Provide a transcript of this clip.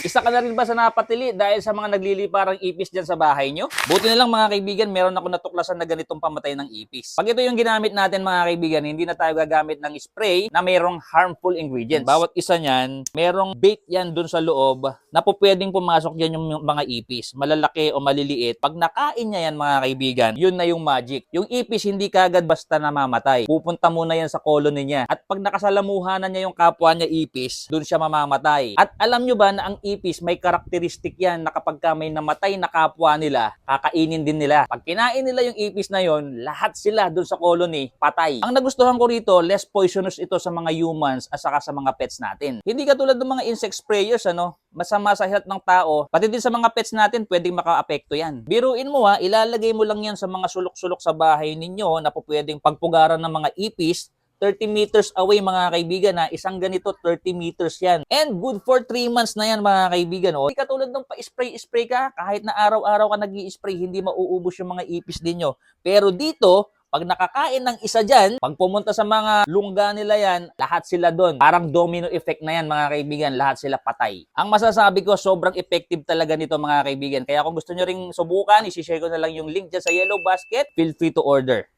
Isa ka na rin ba sa napatili dahil sa mga nagliliparang ipis dyan sa bahay nyo? Buti na lang mga kaibigan, meron ako natuklasan na ganitong pamatay ng ipis. Pag ito yung ginamit natin mga kaibigan, hindi na tayo gagamit ng spray na mayroong harmful ingredients. Bawat isa niyan, merong bait yan dun sa loob na po pwedeng pumasok dyan yung mga ipis. Malalaki o maliliit. Pag nakain niya yan mga kaibigan, yun na yung magic. Yung ipis hindi kagad basta namamatay. Pupunta muna yan sa colony niya. At pag nakasalamuhanan niya yung kapwa niya ipis, dun siya mamamatay. At alam nyo ba na ang ipis may karakteristik yan na kapag may namatay na kapwa nila, kakainin din nila. Pag kinain nila yung ipis na yon, lahat sila dun sa colony patay. Ang nagustuhan ko rito, less poisonous ito sa mga humans at saka sa mga pets natin. Hindi katulad ng mga insect sprayers, masama sa health ng tao, pati din sa mga pets natin pwedeng makaapekto yan. Biruin mo ilalagay mo lang yan sa mga sulok-sulok sa bahay ninyo na po pwedeng pagpugaran ng mga ipis. 30 meters away mga kaibigan isang ganito 30 meters yan. And good for 3 months na yan mga kaibigan. Hindi katulad ng pa-spray-spray ka, kahit na araw-araw ka nag-i-spray, hindi mauubos yung mga ipis ninyo. Pero dito, pag nakakain ng isa dyan, pag pumunta sa mga lungga nila yan, lahat sila doon. Parang domino effect na yan mga kaibigan, lahat sila patay. Ang masasabi ko, sobrang effective talaga nito mga kaibigan. Kaya kung gusto nyo ring subukan, isi-share ko na lang yung link dyan sa Yellow Basket, feel free to order.